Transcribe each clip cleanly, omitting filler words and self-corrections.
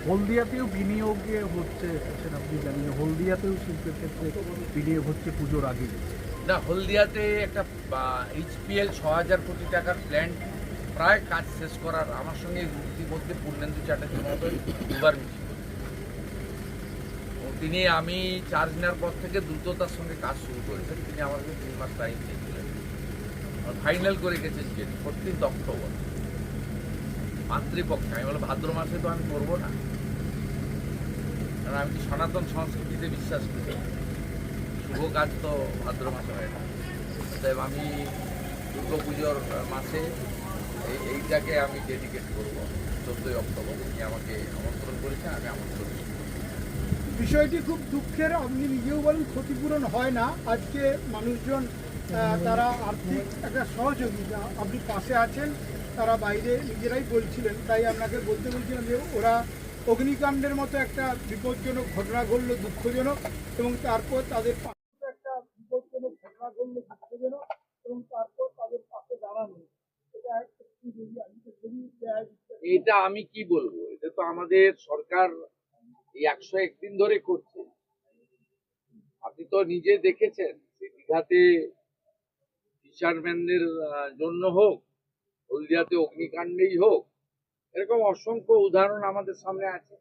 হলদিয়াতেও বিনিয়োগে হচ্ছে, সেটা আপনি জানেন যে হলদিয়াতেও শিল্পের ক্ষেত্রে বিনিয়োগ হচ্ছে পুজোর আগে। না, হলদিয়াতে একটা এইচপিএল ৬,০০০ কোটি টাকার প্ল্যান্ট প্রায় কাজ শেষ করার আমার সঙ্গে ইতিমধ্যে পূর্ণেন্দু চ্যাটার্জি মহোদয় দুবার মিটিং করেছেন। তিনি আমি চার্জ নেওয়ার পর থেকে দ্রুততার সঙ্গে কাজ শুরু করেছেন। তিনি আমাকে 3 মাস টাইম দিয়েছিলেন। ফাইনাল করে গেছেন যে 14 অক্টোবর মাতৃপক্ষে। আমি বললাম ভাদ্র মাসে তো আমি করবো না, কারণ আমি তো সনাতন সংস্কৃতিতে বিশ্বাস করি। শুভ কাজ তো ভাদ্র মাসে হয় না। তাই আমি দুর্গাপুজোর মাসে এইটাকে আমি ডেডিকেট করবো 14ই অক্টোবর। উনি আমাকে আমন্ত্রণ করেছেন, আমি আমন্ত্রণ করি। বিষয়টি খুব দুঃখের, আপনি নিজেও বলেন ক্ষতিপূরণ হয় না। আজকে মানুষজন তারা আর্থিক একটা সহযোগিতা, আপনি পাশে আছেন, তারা বাইরে নিজেরাই বলছিলেন, তাই আপনাকে বলতে বলছিলাম যে ওরা অগ্নিকাণ্ডের মতো একটা বিপজ্জনক ঘটনা ঘটলো, দুঃখজনক, এবং তারপর তাদের পাশে একটা বিপজ্জনক ঘটনা ঘটলো, দুঃখজনক, এবং তারপর তাদের পাশে দাঁড়ানো, এটা একটু যদি আজকে খুবই এটা আমি কি বলবো, এটা তো আমাদের সরকার এই 101 দিন ধরে করছে। আপনি তো নিজে দেখেছেন দীঘাতে ফিশারম্যানদের জন্য হোক, হলদিয়াতে অগ্নিকাণ্ডেই হোক, এরকম অসংখ্য উদাহরণ আমাদের সামনে আছে।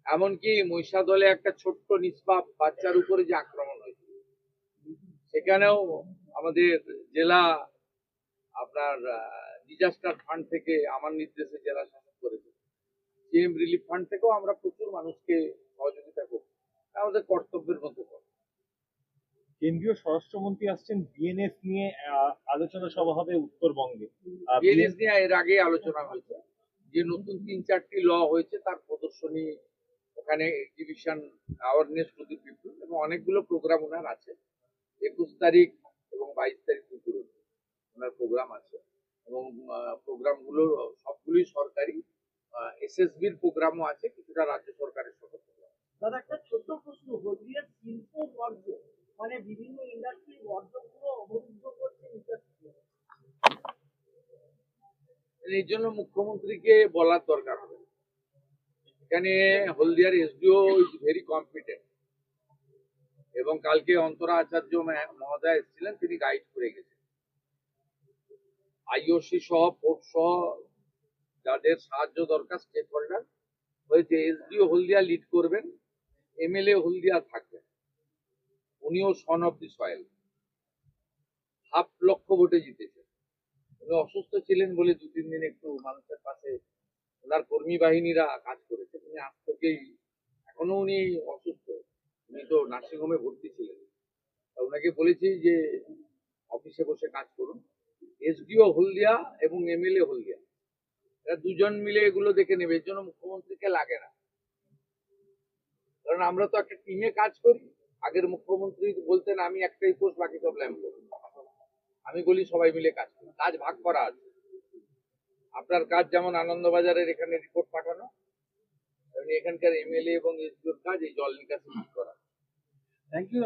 এমনকি মহিষাদলে একটা ছোট্ট নিষ্পাপ বাচ্চার উপরে যে আক্রমণ হয়েছিল, সেখানেও আমাদের জেলা আপনার ডিজাস্টার ফান্ড থেকে আমার নির্দেশে জেলা শাসক করেছে। সিএম রিলিফ ফান্ড থেকেও আমরা প্রচুর মানুষকে সহযোগিতা করছি। আমাদের কর্তব্যের মধ্যে পড়ে। কেন্দ্রীয় স্বরাষ্ট্রমন্ত্রী আসছেন, বিএনএস নিয়ে আলোচনা সভা হবে উত্তরবঙ্গে। বিএনএস নিয়ে এর আগে আলোচনা হয়েছে, যে নতুন 3-4টি ল হয়েছে তার প্রদর্শনী, ওখানে exhibition, awareness to the people, এবং অনেকগুলো প্রোগ্রাম ওনার আছে। 21 তারিখ এবং 22 তারিখ দুপুরে ওনার প্রোগ্রাম আছে, এবং প্রোগ্রামগুলো সবগুলোই সরকারি। এসএসবির প্রোগ্রামও আছে, কিছুটা রাজ্য সরকারের সাথে প্রোগ্রাম। দাদা, একটা ছোট্ট প্রশ্ন, হলদিয়ার শিল্প বর্জ্য, মানে বিভিন্ন ইন্ডাস্ট্রি বর্জ্যগুলো অবরুদ্ধ করছে ইন্ডাস্ট্রি। এই জন্য মুখ্যমন্ত্রীকে বলার দরকার হবে। এখানে হলদিয়ার এসডিও ইজ ভেরি কম্পিটেন্ট, এবং কালকে অন্তরা আচার্য মহোদয় এসেছিলেন, তিনি গাইড করে গেছেন। আইওসি সহ, পোর্ট সহ যাদের সাহায্য দরকার স্টেক হোল্ডার হয়েছে, এসডিও হলদিয়া লিড করবেন, এমএলএ হলদিয়া থাকবেন। উনিও সন অফ দি সয়েল, 500,000 ভোটে জিতেছেন। উনি অসুস্থ ছিলেন বলে 2-3 দিন একটু মানুষের পাশে ওনার কর্মী বাহিনীরা কাজ করেছে। উনি আজ থেকেই, এখনো উনি অসুস্থ, উনি তো নার্সিংহোমে ভর্তি ছিলেন। ওনাকে বলেছি যে অফিসে বসে কাজ করুন। এসডিও হলদিয়া এবং এমএলএ হলদিয়া, এরা দুজন মিলে এগুলো দেখে নেবে। এর জন্য মুখ্যমন্ত্রীকে লাগে না, কারণ আমরা তো একটা টিমে কাজ করি। আগের মুখ্যমন্ত্রী বলতেন আমি একটাই পোস্ট, বাকি সব ল্যাম্প করব। আমি বলি সবাই মিলে কাজ করি, কাজ ভাগ করা আছে। আপনার কাজ যেমন আনন্দবাজারের এখানে রিপোর্ট পাঠানো, এখানকার এমএলএ এবং এসডিওর কাজ এই জল নিকাশি করা। Thank you.